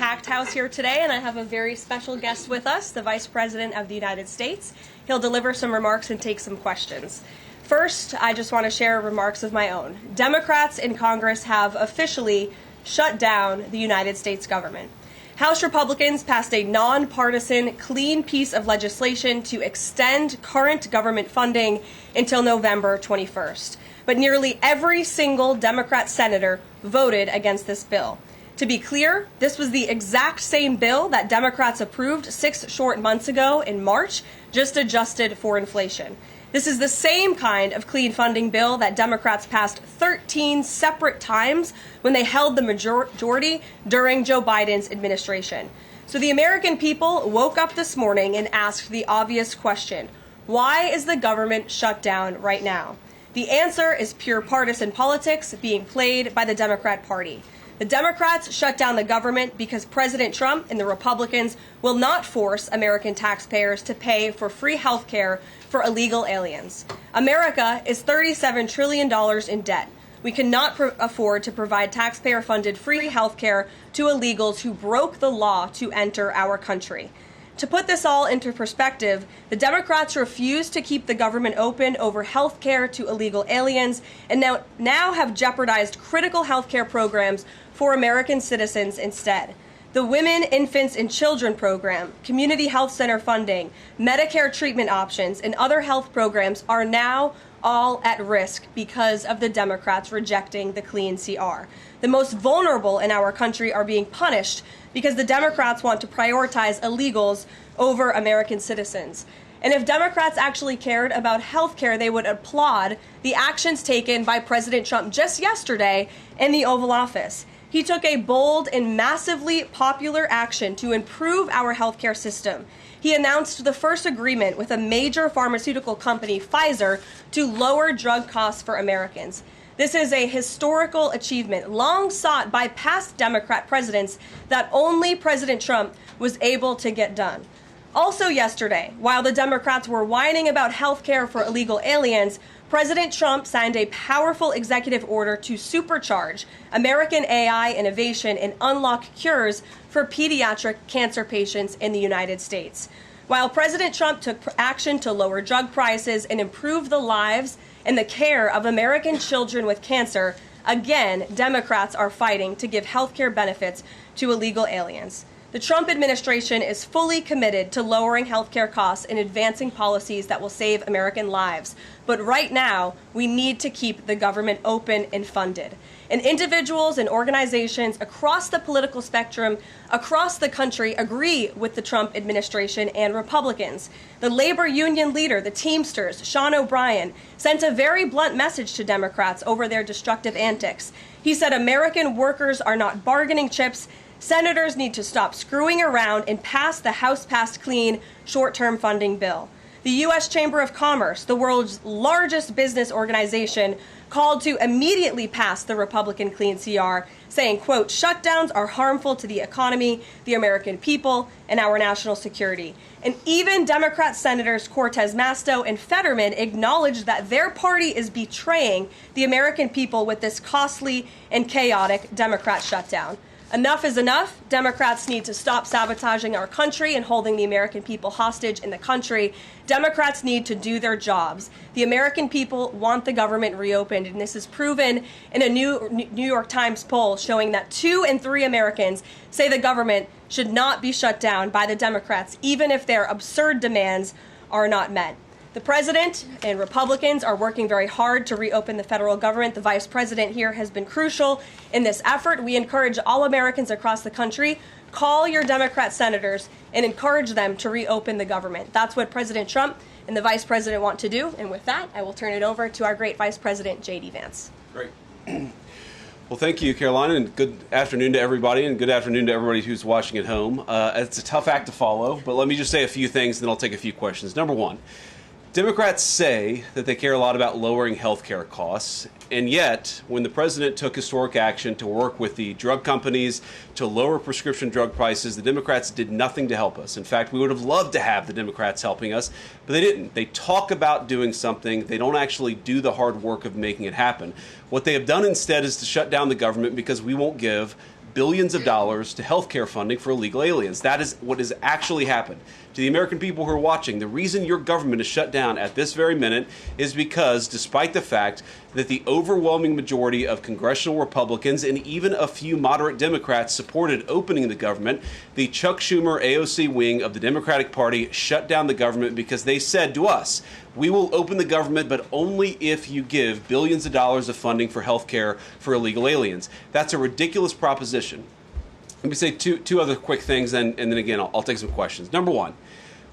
packed house here today, and I have a very special guest with us, the Vice President of the United States. He'll deliver some remarks and take some questions. First, I just want to share remarks of my own. Democrats in Congress have officially shut down the United States government. House Republicans passed a nonpartisan, clean piece of legislation to extend current government funding until November 21st. But nearly every single Democrat senator voted against this bill. To be clear, this was the exact same bill that Democrats approved 6 short months ago in March, just adjusted for inflation. This is the same kind of clean funding bill that Democrats passed 13 separate times when they held the majority during Joe Biden's administration. So the American people woke up this morning and asked the obvious question: why is the government shut down right now? The answer is pure partisan politics being played by the Democrat Party. The Democrats shut down the government because President Trump and the Republicans will not force American taxpayers to pay for free health care for illegal aliens. America is $37 trillion in debt. We cannot afford to provide taxpayer-funded free health care to illegals who broke the law to enter our country. To put this all into perspective, the Democrats refused to keep the government open over health care to illegal aliens and now have jeopardized critical health care programs for American citizens instead. The Women, Infants, and Children program, community health center funding, Medicare treatment options, and other health programs are now all at risk because of the Democrats rejecting the clean CR. The most vulnerable in our country are being punished because the Democrats want to prioritize illegals over American citizens. And if Democrats actually cared about health care, they would applaud the actions taken by President Trump just yesterday in the Oval Office. He took a bold and massively popular action to improve our healthcare system. He announced the first agreement with a major pharmaceutical company, Pfizer, to lower drug costs for Americans. This is a historical achievement long sought by past Democrat presidents that only President Trump was able to get done. Also yesterday, while the Democrats were whining about health care for illegal aliens, President Trump signed a powerful executive order to supercharge American AI innovation and unlock cures for pediatric cancer patients in the United States. While President Trump took action to lower drug prices and improve the lives and the care of American children with cancer, again, Democrats are fighting to give health care benefits to illegal aliens. The Trump administration is fully committed to lowering health care costs and advancing policies that will save American lives. But right now, we need to keep the government open and funded. And individuals and organizations across the political spectrum, across the country, agree with the Trump administration and Republicans. The labor union leader, the Teamsters, Sean O'Brien, sent a very blunt message to Democrats over their destructive antics. He said American workers are not bargaining chips. Senators need to stop screwing around and pass the House-passed clean short-term funding bill. The U.S. Chamber of Commerce, the world's largest business organization, called to immediately pass the Republican clean CR, saying, quote, shutdowns are harmful to the economy, the American people, and our national security. And even Democrat Senators Cortez Masto and Fetterman acknowledged that their party is betraying the American people with this costly and chaotic Democrat shutdown. Enough is enough. Democrats need to stop sabotaging our country and holding the American people hostage in the country. Democrats need to do their jobs. The American people want the government reopened, and this is proven in a New York Times poll showing that 2 in 3 Americans say the government should not be shut down by the Democrats, even if their absurd demands are not met. The president and Republicans are working very hard to reopen the federal government. The vice president here has been crucial in this effort. We encourage all Americans across the country, call your Democrat senators and encourage them to reopen the government. That's what President Trump and the vice president want to do. And with that, I will turn it over to our great vice president, J.D. Vance. Great. Well, thank you, Karoline, and good afternoon to everybody, and good afternoon to everybody who's watching at home. It's a tough act to follow, but let me just say a few things, and then I'll take a few questions. Number one, Democrats say that they care a lot about lowering health care costs, and yet, when the president took historic action to work with the drug companies to lower prescription drug prices, the Democrats did nothing to help us. In fact, we would have loved to have the Democrats helping us, but they didn't. They talk about doing something. They don't actually do the hard work of making it happen. What they have done instead is to shut down the government because we won't give billions of dollars to healthcare funding for illegal aliens. That is what has actually happened. To the American people who are watching, the reason your government is shut down at this very minute is because, despite the fact that the overwhelming majority of congressional Republicans and even a few moderate Democrats supported opening the government, the Chuck Schumer AOC wing of the Democratic Party shut down the government because they said to us, we will open the government, but only if you give billions of dollars of funding for health care for illegal aliens. That's a ridiculous proposition. Let me say two other quick things, and then again, I'll take some questions. Number one,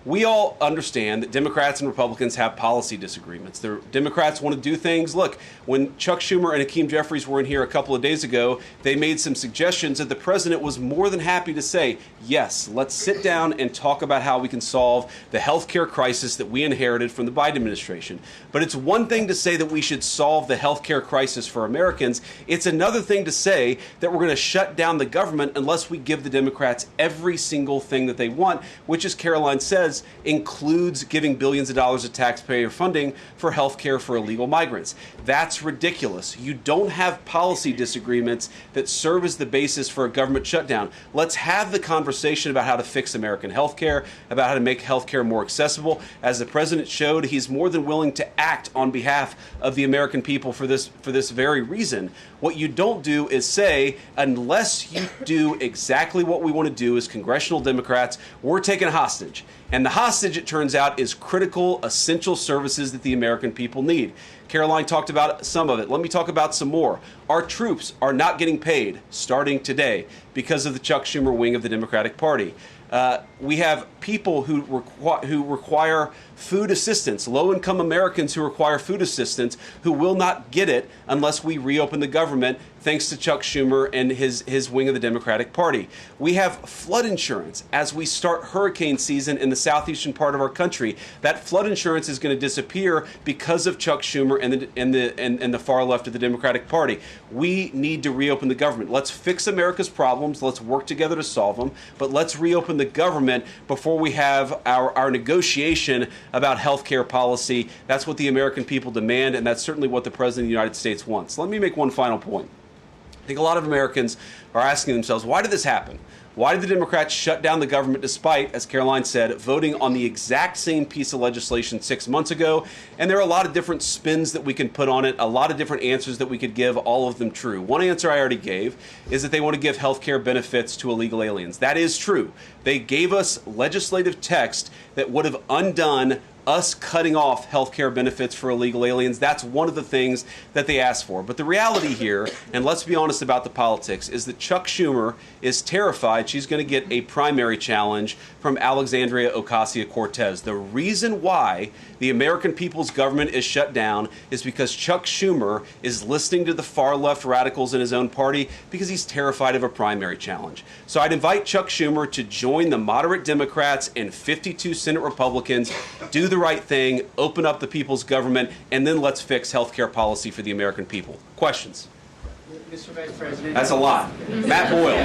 we all understand that Democrats and Republicans have policy disagreements. The Democrats want to do things. Look, when Chuck Schumer and Hakeem Jeffries were in here a couple of days ago, they made some suggestions that the president was more than happy to say, yes, let's sit down and talk about how we can solve the health care crisis that we inherited from the Biden administration. But it's one thing to say that we should solve the health care crisis for Americans. It's another thing to say that we're going to shut down the government unless we give the Democrats every single thing that they want, which, as Karoline says, includes giving billions of dollars of taxpayer funding for health care for illegal migrants. That's ridiculous. You don't have policy disagreements that serve as the basis for a government shutdown. Let's have the conversation about how to fix American health care, about how to make health care more accessible. As the president showed, he's more than willing to act on behalf of the American people for this very reason. What you don't do is say, unless you do exactly what we want to do as congressional Democrats, we're taking hostage. And the hostage, it turns out, is critical, essential services that the American people need. Karoline talked about some of it. Let me talk about some more. Our troops are not getting paid starting today because of the Chuck Schumer wing of the Democratic Party. We have people who require food assistance, low-income Americans who require food assistance, who will not get it unless we reopen the government, thanks to Chuck Schumer and his wing of the Democratic Party. We have flood insurance as we start hurricane season in the southeastern part of our country. That flood insurance is going to disappear because of Chuck Schumer and the far left of the Democratic Party. We need to reopen the government. Let's fix America's problems. Let's work together to solve them. But let's reopen the government before we have our negotiation about health care policy. That's what the American people demand, and that's certainly what the President of the United States wants. Let me make one final point. I think a lot of Americans are asking themselves, why did this happen? Why did the Democrats shut down the government despite, as Karoline said, voting on the exact same piece of legislation 6 months ago? And there are a lot of different spins that we can put on it, a lot of different answers that we could give, all of them true. One answer I already gave is that they want to give health care benefits to illegal aliens. That is true. They gave us legislative text that would have undone us cutting off health care benefits for illegal aliens. That's one of the things that they asked for. But the reality here, and let's be honest about the politics, is that Chuck Schumer is terrified she's going to get a primary challenge from Alexandria Ocasio-Cortez. The reason why the American people's government is shut down is because Chuck Schumer is listening to the far left radicals in his own party because he's terrified of a primary challenge. So I'd invite Chuck Schumer to join the moderate Democrats and 52 Senate Republicans, do the right thing, open up the people's government, and then let's fix health care policy for the American people. Questions? Mr. Vice President. That's a lot. Matt Boyle.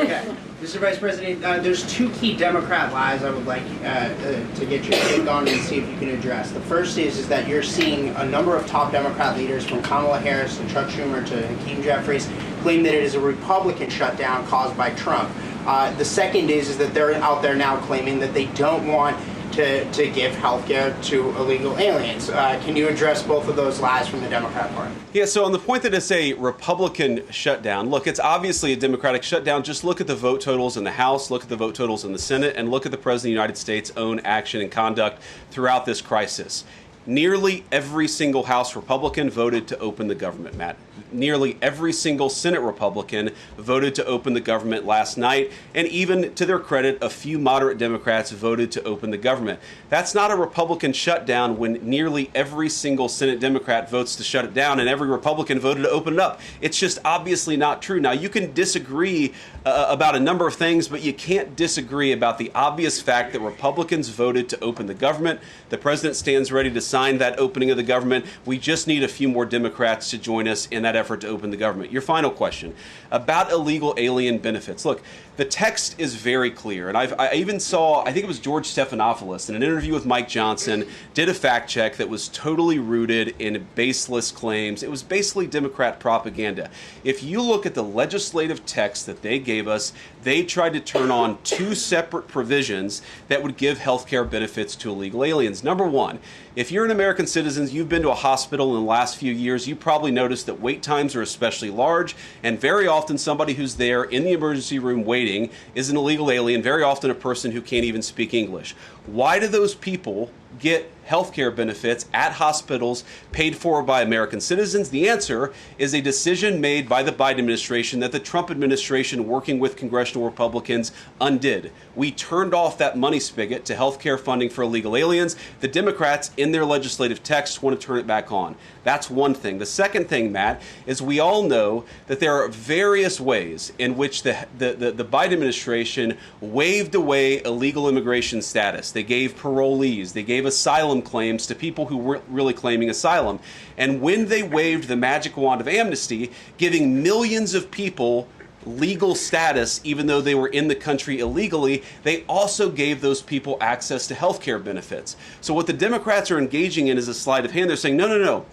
Okay. Mr. Vice President, there's two key Democrat lies I would like to get your take on and see if you can address. The first is that you're seeing a number of top Democrat leaders, from Kamala Harris to Chuck Schumer to Hakeem Jeffries, claim that it is a Republican shutdown caused by Trump. The second is that they're out there now claiming that they don't want to give health care to illegal aliens. Can you address both of those lies from the Democrat Party? Yeah, so on the point that it's a Republican shutdown, look, it's obviously a Democratic shutdown. Just look at the vote totals in the House, look at the vote totals in the Senate, and look at the President of the United States' own action and conduct throughout this crisis. Nearly every single House Republican voted to open the government, Matt. Nearly every single Senate Republican voted to open the government last night, and even to their credit, a few moderate Democrats voted to open the government. That's not a Republican shutdown when nearly every single Senate Democrat votes to shut it down and every Republican voted to open it up. It's just obviously not true. Now, you can disagree about a number of things, but you can't disagree about the obvious fact that Republicans voted to open the government. The president stands ready to sign that opening of the government. We just need a few more Democrats to join us in that effort to open the government. Your final question about illegal alien benefits. Look, the text is very clear, and I even saw, I think it was George Stephanopoulos in an interview with Mike Johnson, did a fact check that was totally rooted in baseless claims. It was basically Democrat propaganda. If you look at the legislative text that they gave us, they tried to turn on two separate provisions that would give health care benefits to illegal aliens. Number one, if you're an American citizen, you've been to a hospital in the last few years, you probably noticed that wait times are especially large, and very often somebody who's there in the emergency room waiting is an illegal alien, very often a person who can't even speak English. Why do those people get health care benefits at hospitals paid for by American citizens? The answer is a decision made by the Biden administration that the Trump administration, working with congressional Republicans, undid. We turned off that money spigot to health care funding for illegal aliens. The Democrats, in their legislative text, want to turn it back on. That's one thing. The second thing, Matt, is we all know that there are various ways in which the Biden administration waived away illegal immigration status. They gave parolees, they gave asylum claims to people who weren't really claiming asylum. And when they waved the magic wand of amnesty, giving millions of people legal status even though they were in the country illegally, they also gave those people access to health care benefits. So what the Democrats are engaging in is a sleight of hand. They're saying, no.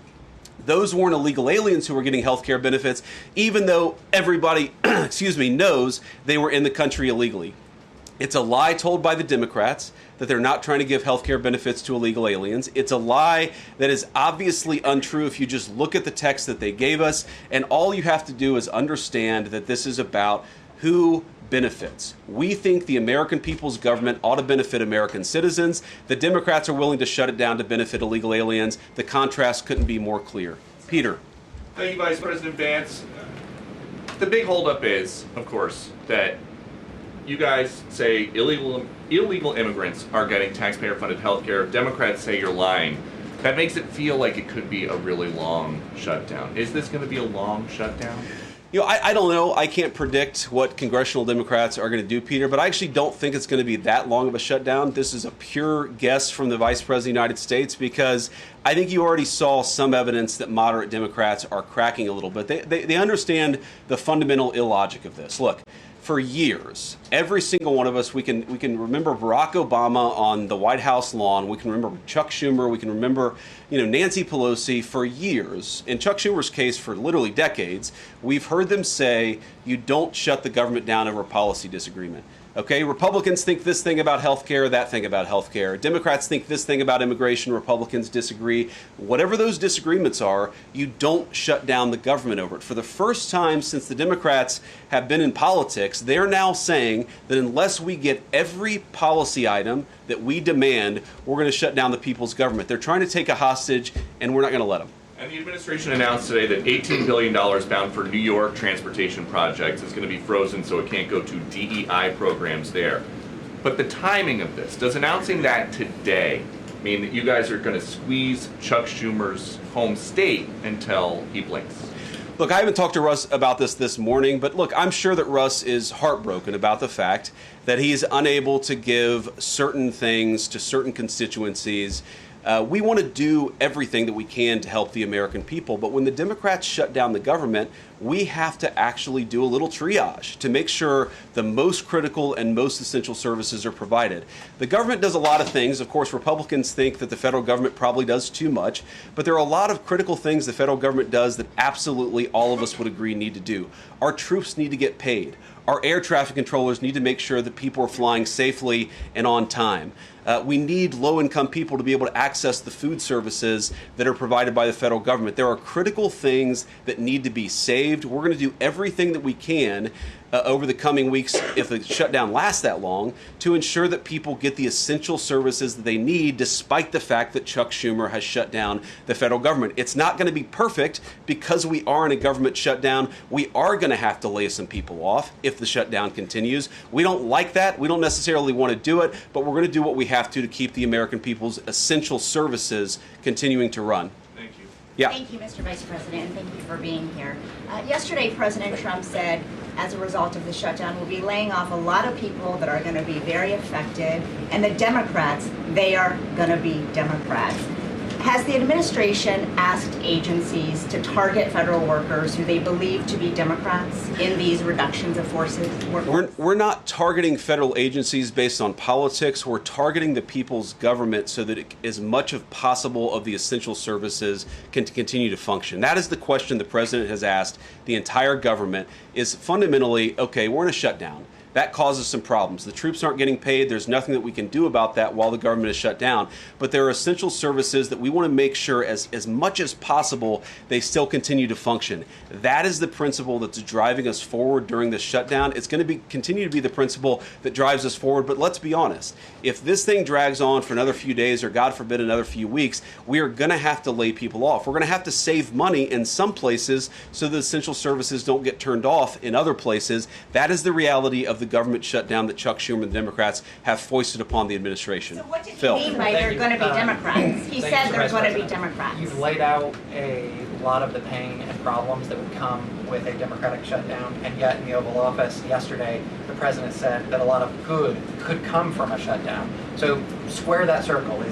Those weren't illegal aliens who were getting health care benefits, even though everybody, knows they were in the country illegally. It's a lie told by the Democrats that they're not trying to give health care benefits to illegal aliens. It's a lie that is obviously untrue if you just look at the text that they gave us, and all you have to do is understand that this is about who benefits. We think the American people's government ought to benefit American citizens. The Democrats are willing to shut it down to benefit illegal aliens. The contrast couldn't be more clear. Peter. Thank you, Vice President Vance. The big holdup is, of course, that you guys say illegal immigrants are getting taxpayer-funded health care. Democrats say you're lying. That makes it feel like it could be a really long shutdown. Is this going to be a long shutdown? I don't know. I can't predict what congressional Democrats are going to do, Peter, but I actually don't think it's going to be that long of a shutdown. This is a pure guess from the Vice President of the United States because I think you already saw some evidence that moderate Democrats are cracking a little bit. They understand the fundamental illogic of this. Look, for years, every single one of us, we can remember Barack Obama on the White House lawn. We can remember Chuck Schumer. We can remember, Nancy Pelosi. For years, in Chuck Schumer's case, for literally decades, we've heard them say, you don't shut the government down over policy disagreement. Okay, Republicans think this thing about health care, that thing about health care. Democrats think this thing about immigration. Republicans disagree. Whatever those disagreements are, you don't shut down the government over it. For the first time since the Democrats have been in politics, they're now saying that unless we get every policy item that we demand, we're going to shut down the people's government. They're trying to take a hostage, and we're not going to let them. And the administration announced today that $18 billion bound for New York transportation projects is going to be frozen so it can't go to DEI programs there. But the timing of this, does announcing that today mean that you guys are going to squeeze Chuck Schumer's home state until he blinks? Look, I haven't talked to Russ about this morning, but look, I'm sure that Russ is heartbroken about the fact that he is unable to give certain things to certain constituencies. We want to do everything that we can to help the American people, but when the Democrats shut down the government, we have to actually do a little triage to make sure the most critical and most essential services are provided. The government does a lot of things. Of course, Republicans think that the federal government probably does too much, but there are a lot of critical things the federal government does that absolutely all of us would agree need to do. Our troops need to get paid. Our air traffic controllers need to make sure that people are flying safely and on time. We need low-income people to be able to access the food services that are provided by the federal government. There are critical things that need to be saved. We're going to do everything that we can over the coming weeks, if the shutdown lasts that long, to ensure that people get the essential services that they need, despite the fact that Chuck Schumer has shut down the federal government. It's not going to be perfect because we are in a government shutdown. We are going to have to lay some people off if the shutdown continues. We don't like that. We don't necessarily want to do it, but we're going to do what we have to keep the American people's essential services continuing to run. Thank you. Yeah. Thank you, Mr. Vice President, and thank you for being here. Yesterday, President Trump said, as a result of the shutdown, we'll be laying off a lot of people that are going to be very affected, and the Democrats, they are going to be Democrats. Has the administration asked agencies to target federal workers who they believe to be Democrats in these reductions of forces? We're not targeting federal agencies based on politics. We're targeting the people's government so that as much as possible of the essential services can continue to function. That is the question the president has asked the entire government, is fundamentally, okay, we're in a shutdown. That causes some problems. The troops aren't getting paid. There's nothing that we can do about that while the government is shut down. But there are essential services that we want to make sure as much as possible they still continue to function. That is the principle that's driving us forward during this shutdown. It's going to continue to be the principle that drives us forward. But let's be honest. If this thing drags on for another few days or, God forbid, another few weeks, we are going to have to lay people off. We're going to have to save money in some places so the essential services don't get turned off in other places. That is the reality of the government shutdown that Chuck Schumer and the Democrats have foisted upon the administration. So what did he mean by they're going to be Democrats? He said they're going to be Democrats. You've laid out a lot of the pain and problems that would come with a Democratic shutdown, and yet in the Oval Office yesterday, the president said that a lot of good could come from a shutdown. So square that circle.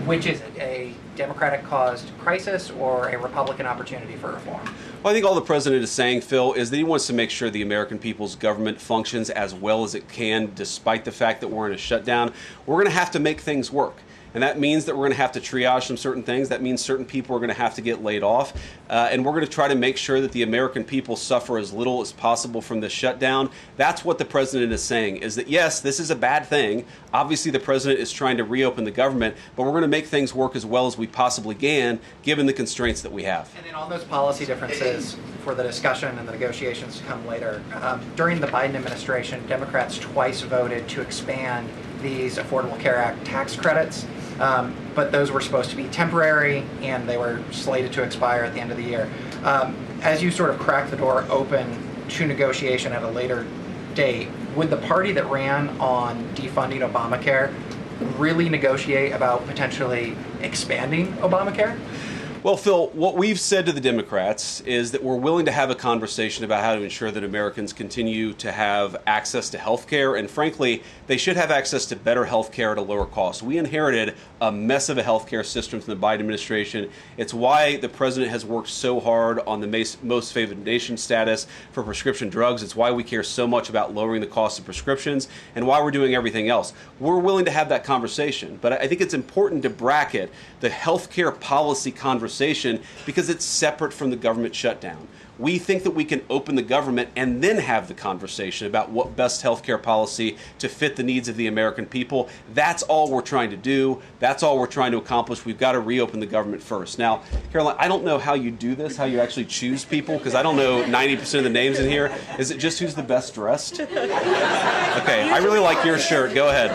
Which is it, a Democratic-caused crisis or a Republican opportunity for reform? Well, I think all the president is saying, Phil, is that he wants to make sure the American people's government functions as well as it can, despite the fact that we're in a shutdown. We're going to have to make things work. And that means that we're going to have to triage some certain things. That means certain people are going to have to get laid off. And we're going to try to make sure that the American people suffer as little as possible from this shutdown. That's what the president is saying, is that, yes, this is a bad thing. Obviously, the president is trying to reopen the government, but we're going to make things work as well as we possibly can, given the constraints that we have. And then on those policy differences for the discussion and the negotiations to come later, during the Biden administration, Democrats twice voted to expand these Affordable Care Act tax credits. But those were supposed to be temporary, and they were slated to expire at the end of the year. As you sort of crack the door open to negotiation at a later date, would the party that ran on defunding Obamacare really negotiate about potentially expanding Obamacare? Well, Phil, what we've said to the Democrats is that we're willing to have a conversation about how to ensure that Americans continue to have access to health care, and frankly, they should have access to better health care at a lower cost. We inherited a mess of a health care system from the Biden administration. It's why the president has worked so hard on the most favored nation status for prescription drugs. It's why we care so much about lowering the cost of prescriptions and why we're doing everything else. We're willing to have that conversation, but I think it's important to bracket the health care policy conversation because it's separate from the government shutdown. We think that we can open the government and then have the conversation about what best healthcare policy to fit the needs of the American people. That's all we're trying to do. That's all we're trying to accomplish. We've got to reopen the government first. Now, Karoline, I don't know how you do this, how you actually choose people, because I don't know 90% of the names in here. Is it just who's the best dressed? Okay, I really like your shirt. Go ahead.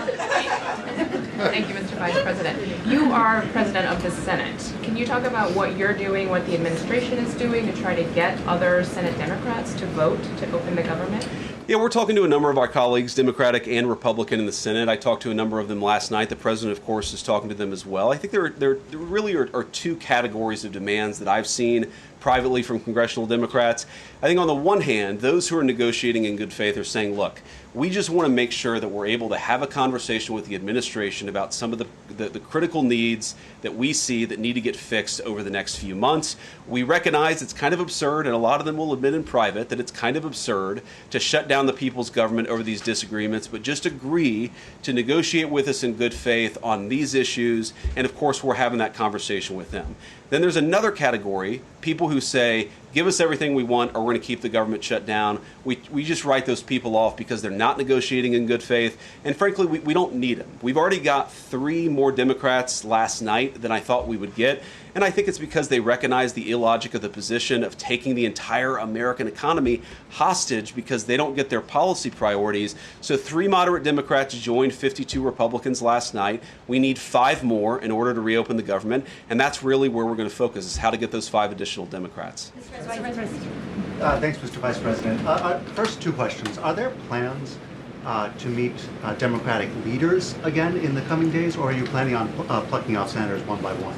Thank you, Mr. Vice President. You are President of the Senate. Can you talk about what you're doing, what the administration is doing to try to get other Senate Democrats to vote to open the government? Yeah, we're talking to a number of our colleagues, Democratic and Republican, in the Senate. I talked to a number of them last night. The president, of course, is talking to them as well. I think there really are two categories of demands that I've seen privately from congressional Democrats. I think on the one hand, those who are negotiating in good faith are saying, look, we just want to make sure that we're able to have a conversation with the administration about some of the critical needs that we see that need to get fixed over the next few months. We recognize it's kind of absurd, and a lot of them will admit in private that it's kind of absurd to shut down the people's government over these disagreements, but just agree to negotiate with us in good faith on these issues, and of course we're having that conversation with them. Then there's another category, people who say, give us everything we want or we're going to keep the government shut down. We just write those people off because they're not negotiating in good faith. And frankly, we don't need them. We've already got 3 more Democrats last night than I thought we would get. And I think it's because they recognize the illogic of the position of taking the entire American economy hostage because they don't get their policy priorities. So 3 moderate Democrats joined 52 Republicans last night. We need 5 more in order to reopen the government. And that's really where we're going to focus, is how to get those 5 additional Democrats. Thanks, Mr. Vice President. First 2 questions. Are there plans to meet Democratic leaders again in the coming days, or are you planning on plucking off senators one by one?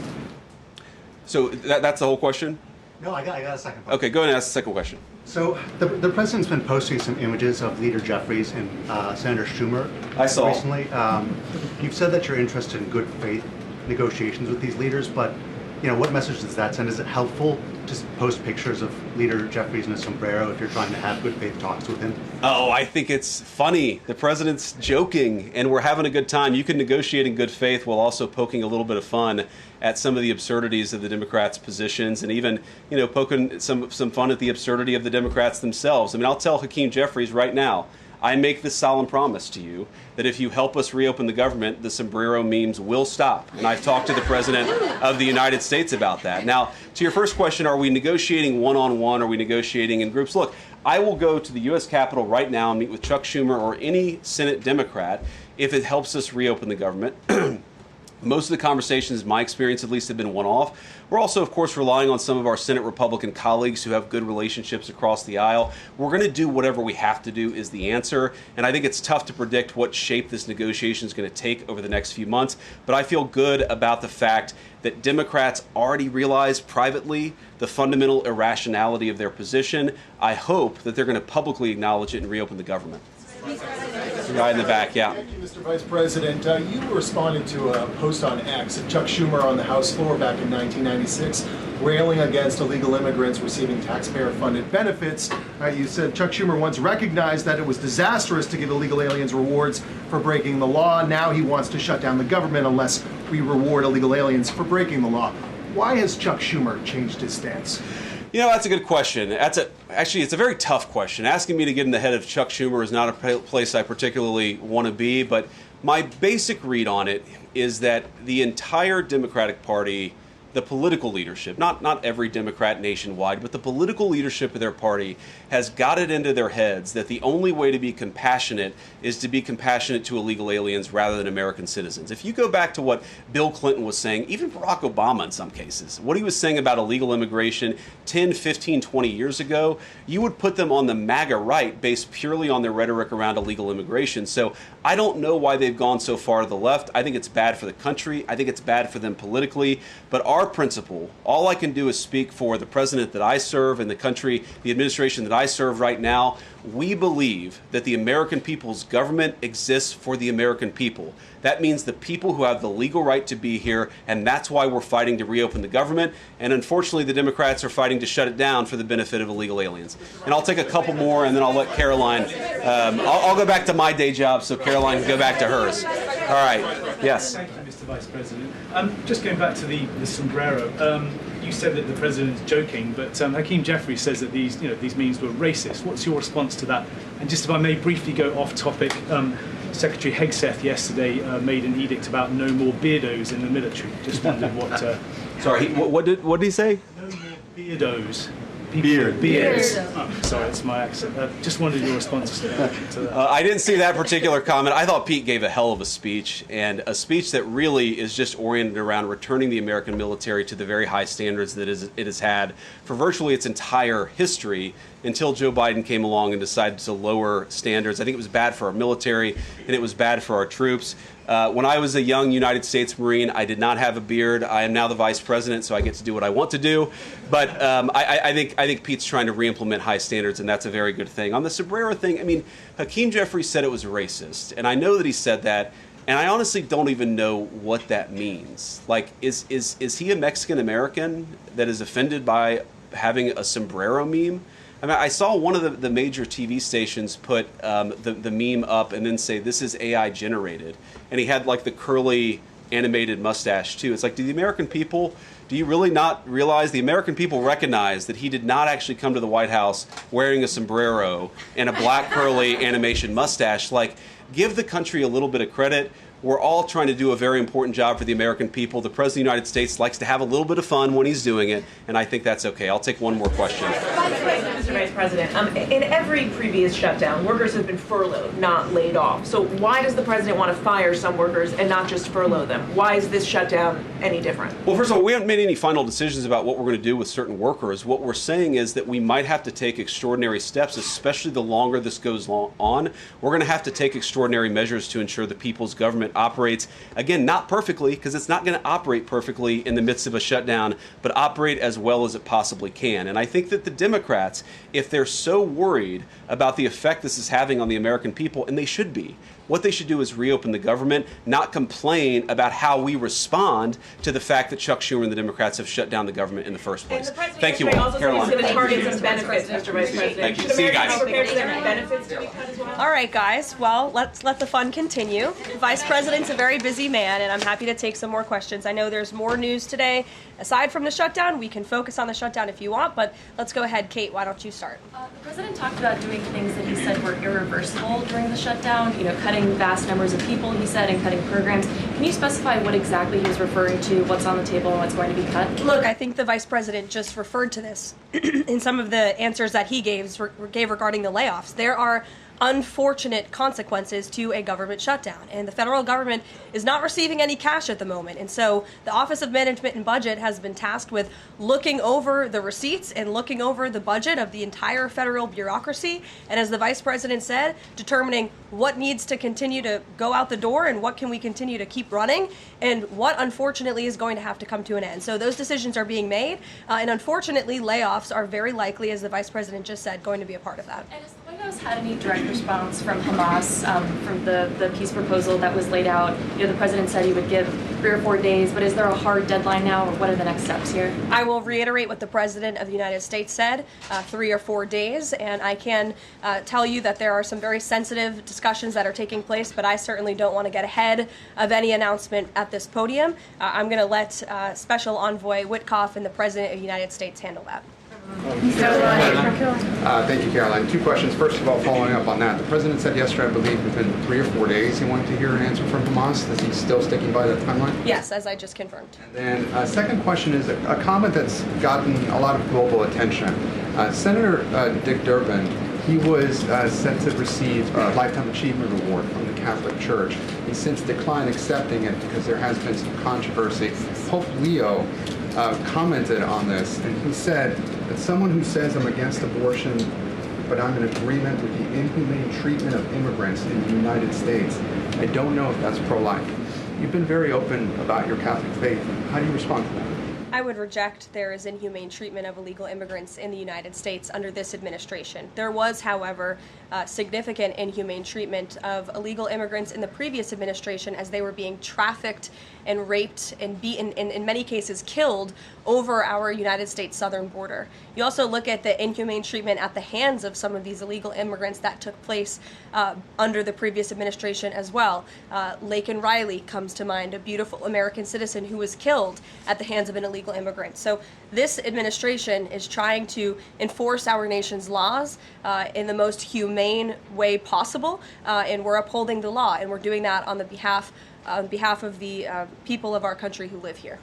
So that's the whole question? No, I got a second question. Okay, go ahead and ask the second question. So the president's been posting some images of Leader Jeffries and Senator Schumer I saw. recently. You've said that you're interested in good faith negotiations with these leaders, but what message does that send? Is it helpful to post pictures of Leader Jeffries in a sombrero if you're trying to have good faith talks with him? Oh, I think it's funny. The president's joking, and we're having a good time. You can negotiate in good faith while also poking a little bit of fun at some of the absurdities of the Democrats' positions, and even, poking some fun at the absurdity of the Democrats themselves. I mean, I'll tell Hakeem Jeffries right now, I make this solemn promise to you that if you help us reopen the government, the sombrero memes will stop. And I've talked to the President of the United States about that. Now, to your first question, are we negotiating one-on-one? Are we negotiating in groups? Look, I will go to the U.S. Capitol right now and meet with Chuck Schumer or any Senate Democrat if it helps us reopen the government. Most of the conversations, in my experience at least, have been one-off. We're also, of course, relying on some of our Senate Republican colleagues who have good relationships across the aisle. We're going to do whatever we have to do is the answer. And I think it's tough to predict what shape this negotiation is going to take over the next few months. But I feel good about the fact that Democrats already realize privately the fundamental irrationality of their position. I hope that they're going to publicly acknowledge it and reopen the government. The guy in the back, yeah. Thank you, Mr. Vice President. You responded to a post on X of Chuck Schumer on the House floor back in 1996, railing against illegal immigrants receiving taxpayer-funded benefits. You said Chuck Schumer once recognized that it was disastrous to give illegal aliens rewards for breaking the law. Now he wants to shut down the government unless we reward illegal aliens for breaking the law. Why has Chuck Schumer changed his stance? That's a good question. Actually, it's a very tough question. Asking me to get in the head of Chuck Schumer is not a place I particularly want to be, but my basic read on it is that the entire Democratic Party, the political leadership, not every Democrat nationwide, but the political leadership of their party has got it into their heads that the only way to be compassionate is to be compassionate to illegal aliens rather than American citizens. If you go back to what Bill Clinton was saying, even Barack Obama in some cases, what he was saying about illegal immigration 10, 15, 20 years ago, you would put them on the MAGA right based purely on their rhetoric around illegal immigration. So I don't know why they've gone so far to the left. I think it's bad for the country. I think it's bad for them politically. But our principle, all I can do is speak for the president that I serve and the country, the administration that I serve right now. We believe that the American people's government exists for the American people. That means the people who have the legal right to be here, and that's why we're fighting to reopen the government. And unfortunately, the Democrats are fighting to shut it down for the benefit of illegal aliens. And I'll take a couple more, and then I'll let Karoline. I'll go back to my day job so Karoline can go back to hers. All right. Yes. Thank you, Mr. Vice President. Just going back to the sombrero. You said that the president is joking, but Hakeem Jeffries says that these memes were racist. What's your response to that? And just if I may briefly go off topic, Secretary Hegseth yesterday made an edict about no more beardos in the military. Just wondered what. Sorry, what did he say? No more beardos. Beards. Oh, sorry, it's my accent. Just wondered your response to that. I didn't see that particular comment. I thought Pete gave a hell of a speech, and a speech that really is just oriented around returning the American military to the very high standards that it has had for virtually its entire history until Joe Biden came along and decided to lower standards. I think it was bad for our military, and it was bad for our troops. When I was a young United States Marine, I did not have a beard. I am now the vice president, so I get to do what I want to do. But I think Pete's trying to re-implement high standards, and that's a very good thing. On the sombrero thing, I mean, Hakeem Jeffries said it was racist, and I know that he said that, and I honestly don't even know what that means. Like, is he a Mexican American that is offended by having a sombrero meme? I mean, I saw one of the major TV stations put the meme up and then say, this is AI generated. And he had like the curly animated mustache too. It's like, do you really not realize the American people recognize that he did not actually come to the White House wearing a sombrero and a black curly animation mustache? Like, give the country a little bit of credit. We're all trying to do a very important job for the American people. The President of the United States likes to have a little bit of fun when he's doing it, and I think that's okay. I'll take one more question. Mr. Vice President, in every previous shutdown, workers have been furloughed, not laid off. So why does the president want to fire some workers and not just furlough them? Why is this shutdown any different? Well, first of all, we haven't made any final decisions about what we're going to do with certain workers. What we're saying is that we might have to take extraordinary steps, especially the longer this goes on. We're going to have to take extraordinary extraordinary measures to ensure the people's government operates, again, not perfectly, because it's not going to operate perfectly in the midst of a shutdown, but operate as well as it possibly can. And I think that the Democrats, if they're so worried about the effect this is having on the American people, and they should be, what they should do is reopen the government, not complain about how we respond to the fact that Chuck Schumer and the Democrats have shut down the government in the first place. Thank you all. Also Caroline. going to target some benefits, Mr. Vice President. Thank you. Should See you Americans guys. be prepared for their benefits to be cut as well? All right, guys. Well, let's let the fun continue. The Vice President's a very busy man, and I'm happy to take some more questions. I know there's more news today. Aside from the shutdown, we can focus on the shutdown if you want, but let's go ahead. Kate, why don't you start? The president talked about doing things that he said were irreversible during the shutdown, cutting vast numbers of people, he said, and cutting programs. Can you specify what exactly he was referring to, what's on the table, and what's going to be cut? Look, I think the Vice President just referred to this in some of the answers that he gave regarding the layoffs. There are unfortunate consequences to a government shutdown, and the federal government is not receiving any cash at the moment. And so the Office of Management and Budget has been tasked with looking over the receipts and looking over the budget of the entire federal bureaucracy, and as the Vice President said, determining what needs to continue to go out the door and what can we continue to keep running and what unfortunately is going to have to come to an end. So those decisions are being made, and unfortunately layoffs are very likely, as the Vice President just said, going to be a part of that. And has the White House had any direct response from Hamas from the peace proposal that was laid out? The president said he would give 3 or 4 days, but is there a hard deadline now, or what are the next steps here? I will reiterate what the President of the United States said, 3 or 4 days, and I can tell you that there are some very sensitive discussions that are taking place, but I certainly don't want to get ahead of any announcement at this podium. I'm going to let Special Envoy Witkoff and the President of the United States handle that. Thank you, Caroline. 2 questions. First of all, following up on that, the president said yesterday, I believe, within 3 or 4 days he wanted to hear an answer from Hamas. Is he still sticking by that timeline? Yes, as I just confirmed. And second question is a comment that's gotten a lot of global attention. Senator Dick Durbin, he was set to receive a Lifetime Achievement Award from the Catholic Church. He's since declined accepting it because there has been some controversy. Pope Leo commented on this, and he said that someone who says I'm against abortion, but I'm in agreement with the inhumane treatment of immigrants in the United States, I don't know if that's pro-life. You've been very open about your Catholic faith. How do you respond to that? I would reject there is inhumane treatment of illegal immigrants in the United States under this administration. There was, however, significant inhumane treatment of illegal immigrants in the previous administration as they were being trafficked and raped and beaten, and in many cases killed, over our United States southern border. You also look at the inhumane treatment at the hands of some of these illegal immigrants that took place under the previous administration as well. Laken Riley comes to mind, a beautiful American citizen who was killed at the hands of an illegal immigrant. So this administration is trying to enforce our nation's laws in the most humane way possible, and we're upholding the law, and we're doing that on behalf of the people of our country who live here.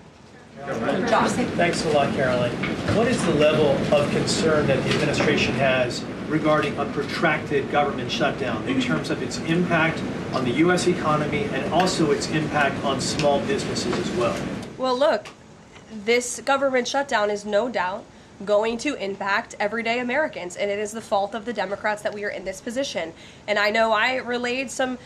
Josh. Thanks a lot, Caroline. What is the level of concern that the administration has regarding a protracted government shutdown in terms of its impact on the U.S. economy and also its impact on small businesses as well? Well, look, this government shutdown is no doubt going to impact everyday Americans, and it is the fault of the Democrats that we are in this position. And I know I relayed some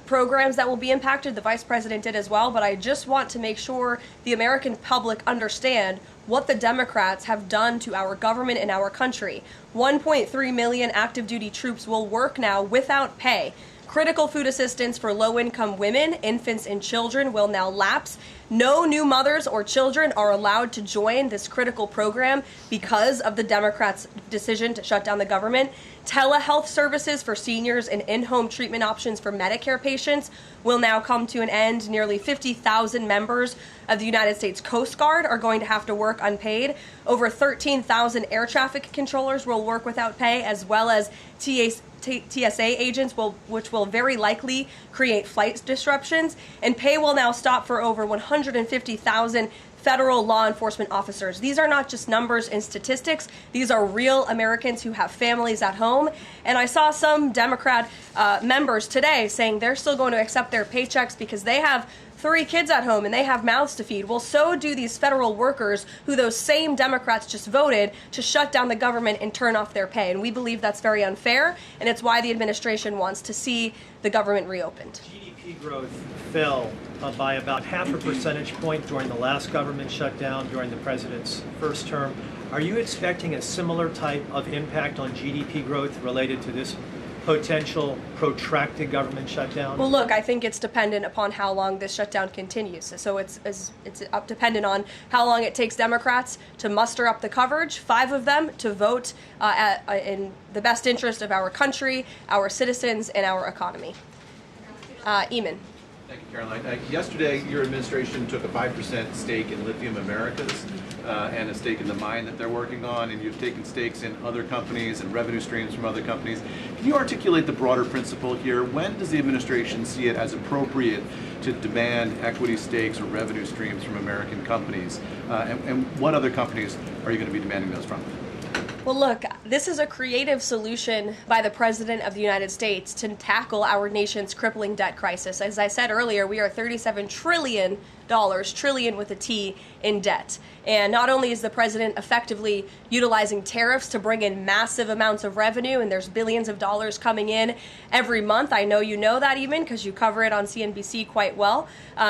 programs that will be impacted, the Vice President did as well, but I just want to make sure the American public understand what the Democrats have done to our government and our country. 1.3 million active duty troops will work now without pay. Critical food assistance for low-income women, infants, and children will now lapse. No new mothers or children are allowed to join this critical program because of the Democrats' decision to shut down the government. Telehealth services for seniors and in-home treatment options for Medicare patients will now come to an end. Nearly 50,000 members of the United States Coast Guard are going to have to work unpaid. Over 13,000 air traffic controllers will work without pay, as well as TSA agents, which will very likely create flight disruptions. And pay will now stop for over 150,000 federal law enforcement officers. These are not just numbers and statistics. These are real Americans who have families at home. And I saw some Democrat members today saying they're still going to accept their paychecks because they have 3 kids at home and they have mouths to feed. Well, so do these federal workers who those same Democrats just voted to shut down the government and turn off their pay. And we believe that's very unfair, and it's why the administration wants to see the government reopened. GDP growth fell by about half a percentage point during the last government shutdown during the president's first term. Are you expecting a similar type of impact on GDP growth related to this potential protracted government shutdown? Well, look, I think it's dependent upon how long this shutdown continues. So it's dependent on how long it takes Democrats to muster up the coverage, 5 of them, to vote in the best interest of our country, our citizens, and our economy. Eamon. Thank you, Caroline. Yesterday, your administration took a 5% stake in Lithium Americas and a stake in the mine that they're working on, and you've taken stakes in other companies and revenue streams from other companies. Can you articulate the broader principle here? When does the administration see it as appropriate to demand equity stakes or revenue streams from American companies? And what other companies are you going to be demanding those from? Well, look, this is a creative solution by the President of the United States to tackle our nation's crippling debt crisis. As I said earlier, we are $37 trillion, trillion with a T, in debt. And not only is the president effectively utilizing tariffs to bring in massive amounts of revenue, and there's billions of dollars coming in every month. I know you know that even because you cover it on CNBC quite well.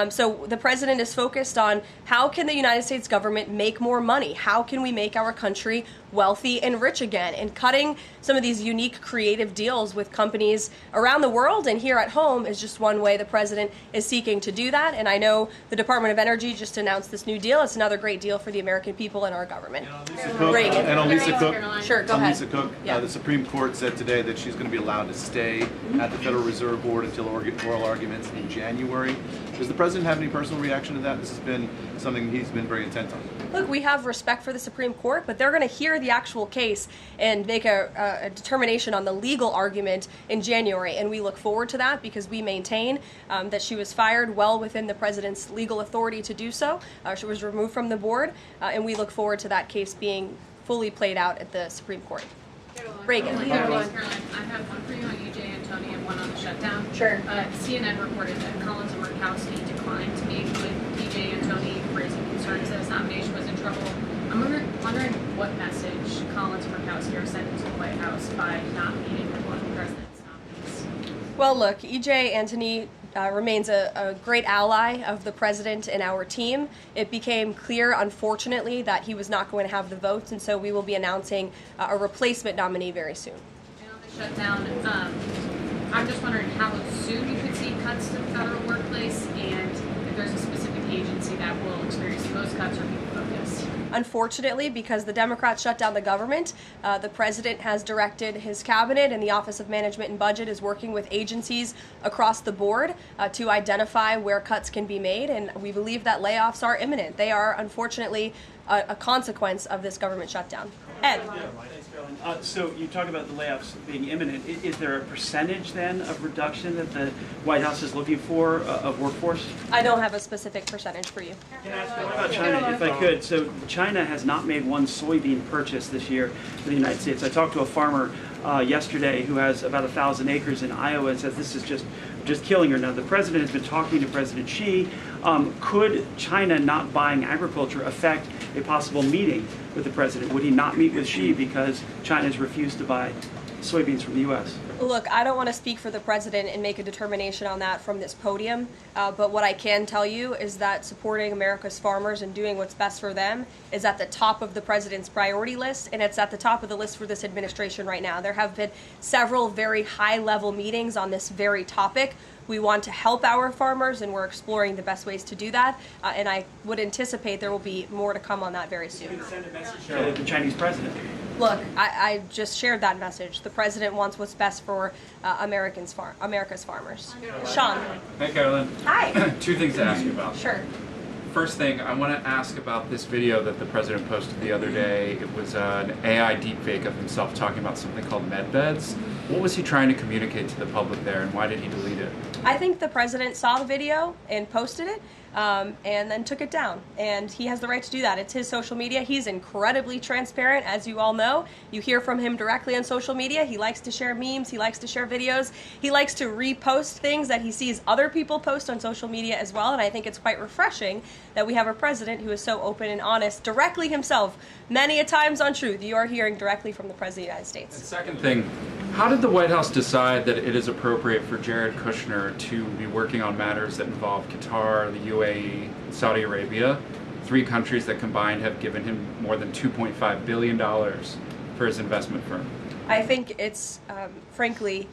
So the president is focused on how can the United States government make more money? How can we make our country wealthy and rich again? And cutting some of these unique creative deals with companies around the world and here at home is just one way the president is seeking to do that. And I know the Department of Energy just announced this new deal. It's another great deal for the American people and our government. Reagan. And on Lisa Cook, Sure, go on ahead. Lisa Cook, Yeah. the Supreme Court said today that she's going to be allowed to stay at the Federal Reserve Board until oral arguments in January. Does the president have any personal reaction to that? This has been something he's been very intent on. Look, we have respect for the Supreme Court, but they're going to hear the actual case and make a determination on the legal argument in January. And we look forward to that because we maintain that she was fired well within the president's legal authority to do so. She was removed from the board, and we look forward to that case being fully played out at the Supreme Court. Reagan. Caroline, I have one for you on E.J. Antoni and one on the shutdown. Sure. CNN reported that Collins and Murkowski declined to meet with E.J. Antoni, raising concerns that his nomination was in trouble. I'm wondering what message Collins and Murkowski are sending to the White House by not meeting with one of the president's nominees. Well, look, E.J. Antoni remains a great ally of the president and our team. It became clear, unfortunately, that he was not going to have the votes, and so we will be announcing a replacement nominee very soon. And on the shutdown, I'm just wondering how soon you could see cuts to the federal workplace, and if there's a specific agency that will experience the most cuts or be focused. Unfortunately, because the Democrats shut down the government, the president has directed his cabinet, and the Office of Management and Budget is working with agencies across the board to identify where cuts can be made, and we believe that layoffs are imminent. They are, unfortunately, a consequence of this government shutdown. Ed. So you talk about the layoffs being imminent. Is there a percentage then of reduction that the White House is looking for of workforce? I don't have a specific percentage for you. What about China, if I could? So China has not made one soybean purchase this year in the United States. I talked to a farmer yesterday who has about 1,000 acres in Iowa and says this is just killing her. Now, the president has been talking to President Xi. Could China not buying agriculture affect a possible meeting with the president? Would he not meet with Xi because China has refused to buy soybeans from the U.S.? Look, I don't want to speak for the president and make a determination on that from this podium, but what I can tell you is that supporting America's farmers and doing what's best for them is at the top of the president's priority list, and it's at the top of the list for this administration right now. There have been several very high-level meetings on this very topic. We want to help our farmers, and we're exploring the best ways to do that, and I would anticipate there will be more to come on that very soon. You can send a message to the Chinese president. Look, I just shared that message. The president wants what's best for America's farmers. Sean. Hey, Caroline. Hi. 2 things to ask you about. Sure. First thing, I want to ask about this video that the president posted the other day. It was an AI deepfake of himself talking about something called med beds. What was he trying to communicate to the public there, and why did he delete it? I think the president saw the video and posted it, and then took it down. And he has the right to do that. It's his social media. He's incredibly transparent, as you all know. You hear from him directly on social media. He likes to share memes. He likes to share videos. He likes to repost things that he sees other people post on social media as well. And I think it's quite refreshing that we have a president who is so open and honest directly himself. Many a times on Truth, you are hearing directly from the President of the United States. And second thing, how did the White House decide that it is appropriate for Jared Kushner to be working on matters that involve Qatar, the UAE, Saudi Arabia, 3 countries that combined have given him more than $2.5 billion for his investment firm? I think it's, frankly,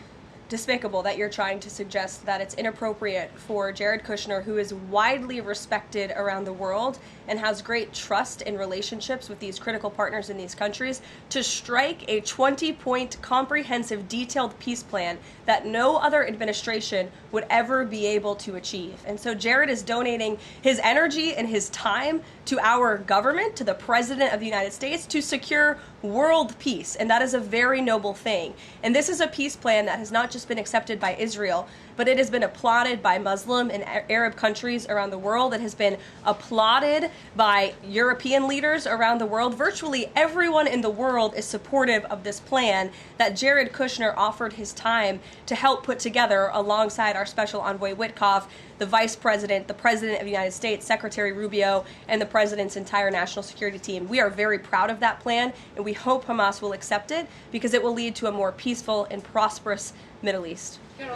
despicable that you're trying to suggest that it's inappropriate for Jared Kushner, who is widely respected around the world and has great trust in relationships with these critical partners in these countries, to strike a 20-point comprehensive detailed peace plan that no other administration would ever be able to achieve. And so Jared is donating his energy and his time to our government, to the President of the United States, to secure world peace. And that is a very noble thing. And this is a peace plan that has not just been accepted by Israel, but it has been applauded by Muslim and Arab countries around the world. It has been applauded by European leaders around the world. Virtually everyone in the world is supportive of this plan that Jared Kushner offered his time to help put together alongside our special envoy Witkoff, the Vice President, the President of the United States, Secretary Rubio, and the President's entire national security team. We are very proud of that plan, and we hope Hamas will accept it because it will lead to a more peaceful and prosperous Middle East. Two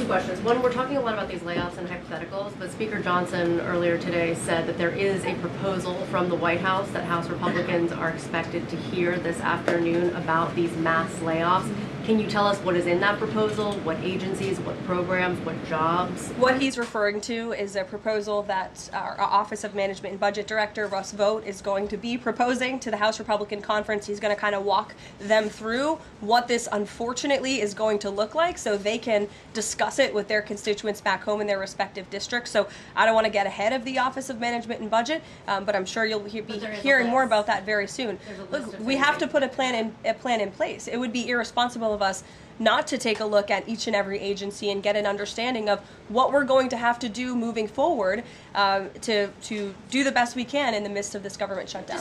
questions. One, we're talking a lot about these layoffs and hypotheticals, but Speaker Johnson earlier today said that there is a proposal from the White House that House Republicans are expected to hear this afternoon about these mass layoffs. Can you tell us what is in that proposal? What agencies, what programs, what jobs? What he's referring to is a proposal that our Office of Management and Budget Director, Russ Vought, is going to be proposing to the House Republican Conference. He's going to kind of walk them through what this unfortunately is going to look like so they can discuss it with their constituents back home in their respective districts. So I don't want to get ahead of the Office of Management and Budget, but I'm sure you'll be hearing more about that very soon. Look, we have to put a plan in place. It would be irresponsible of us not to take a look at each and every agency and get an understanding of what we're going to have to do moving forward to do the best we can in the midst of this government shutdown.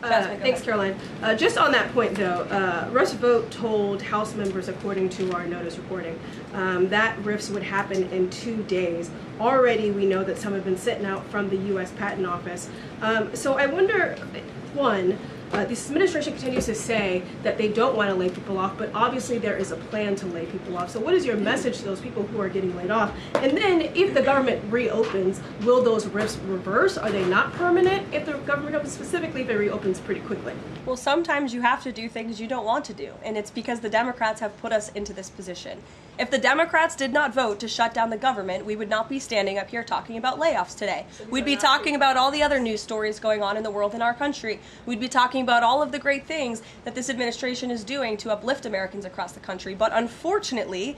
Thanks, Caroline. Just on that point, though, Russ Vought told House members, according to our notice reporting, that RIFs would happen in 2 days. Already, we know that some have been sitting out from the U.S. Patent Office. So I wonder, one, this administration continues to say that they don't want to lay people off, but obviously there is a plan to lay people off. So what is your message to those people who are getting laid off? And then if the government reopens, will those RIFs reverse? Are they not permanent if the government opens, specifically if it reopens pretty quickly? Well, sometimes you have to do things you don't want to do, and it's because the Democrats have put us into this position. If the Democrats did not vote to shut down the government, we would not be standing up here talking about layoffs today. We'd be talking about all the other news stories going on in the world in our country. We'd be talking about all of the great things that this administration is doing to uplift Americans across the country. But unfortunately,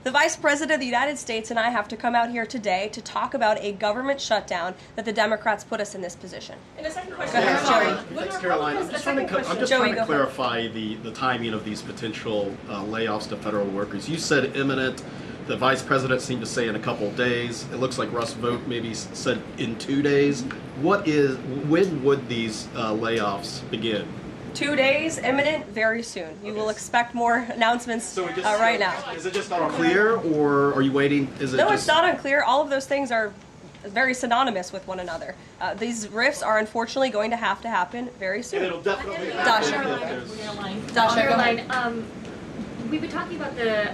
the Vice President of the United States and I have to come out here today to talk about a government shutdown that the Democrats put us in this position. And the second question, Thanks, Caroline. I'm just trying to clarify the timing of these potential layoffs to federal workers. You said imminent. The Vice President seemed to say in a couple of days. It looks like Russ Vought maybe said in 2 days. When would these layoffs begin? 2 days, imminent, very soon. You will expect more announcements right now. Is it just unclear, or are you waiting? No, it's not unclear. All of those things are very synonymous with one another. These RIFs are unfortunately going to happen very soon. And it'll definitely Caroline, we've been talking about the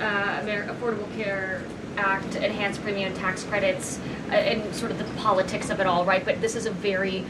Affordable Care Act, enhanced premium tax credits, and sort of the politics of it all, right? But this is a very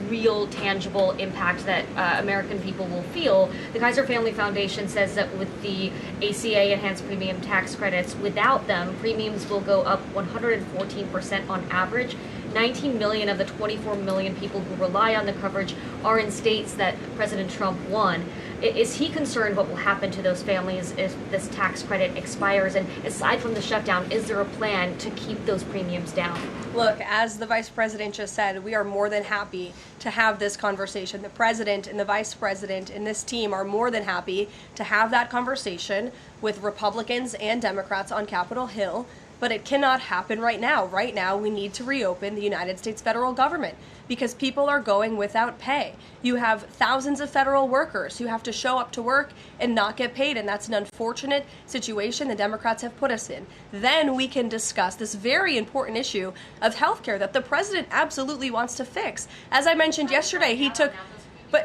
real, tangible impact that American people will feel. The Kaiser Family Foundation says that with the ACA enhanced premium tax credits, without them, premiums will go up 114% on average. 19 million of the 24 million people who rely on the coverage are in states that President Trump won. Is he concerned what will happen to those families if this tax credit expires? And aside from the shutdown, is there a plan to keep those premiums down? Look, as the Vice President just said, we are more than happy to have this conversation. The President and the Vice President and this team are more than happy to have that conversation with Republicans and Democrats on Capitol Hill, but it cannot happen right now. Right now, we need to reopen the United States federal government because people are going without pay. You have thousands of federal workers who have to show up to work and not get paid, and that's an unfortunate situation the Democrats have put us in. Then we can discuss this very important issue of healthcare that the President absolutely wants to fix. As I mentioned yesterday, he took...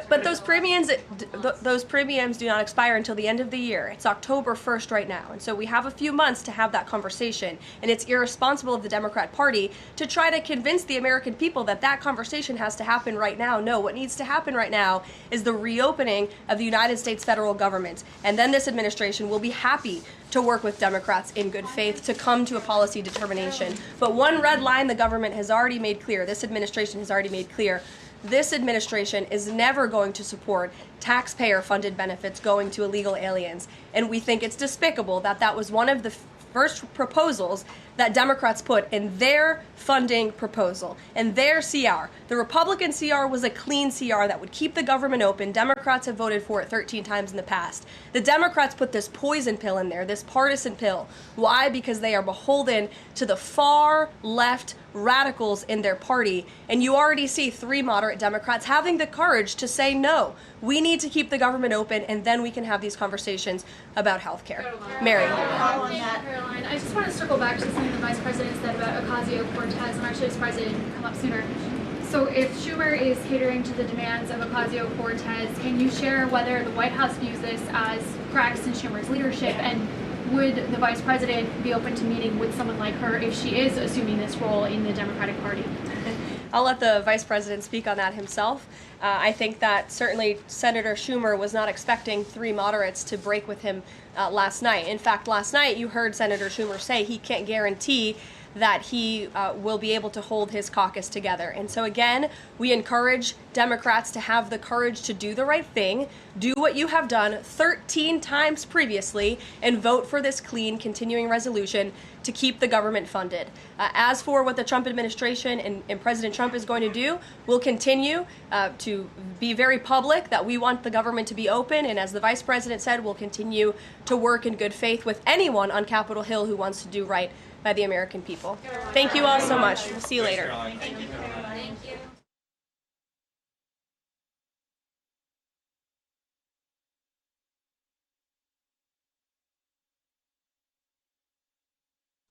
But those premiums do not expire until the end of the year. It's October 1st right now. And so we have a few months to have that conversation. And it's irresponsible of the Democrat Party to try to convince the American people that that conversation has to happen right now. No, what needs to happen right now is the reopening of the United States federal government. And then this administration will be happy to work with Democrats in good faith to come to a policy determination. But one red line the government has already made clear, this administration has already made clear, this administration is never going to support taxpayer-funded benefits going to illegal aliens. And we think it's despicable that that was one of the first proposals that Democrats put in their funding proposal, in their CR. The Republican CR was a clean CR that would keep the government open. Democrats have voted for it 13 times in the past. The Democrats put this poison pill in there, this partisan pill. Why? Because they are beholden to the far left radicals in their party. And you already see 3 moderate Democrats having the courage to say no. We need to keep the government open, and then we can have these conversations about health care. Mary. Karoline, I just want to circle back to something the Vice President said about Ocasio-Cortez. I'm actually surprised it didn't come up sooner. So if Schumer is catering to the demands of Ocasio-Cortez, can you share whether the White House views this as cracks in Schumer's leadership, and would the Vice President be open to meeting with someone like her if she is assuming this role in the Democratic Party? I'll let the Vice President speak on that himself. I think that certainly Senator Schumer was not expecting 3 moderates to break with him last night. In fact, last night you heard Senator Schumer say he can't guarantee that he will be able to hold his caucus together. And so again, we encourage Democrats to have the courage to do the right thing, do what you have done 13 times previously, and vote for this clean continuing resolution to keep the government funded. As for what the Trump administration and President Trump is going to do, we'll continue to be very public that we want the government to be open, and as the Vice President said, we'll continue to work in good faith with anyone on Capitol Hill who wants to do right by the American people. Thank you all so much. We'll see you later. Thank you.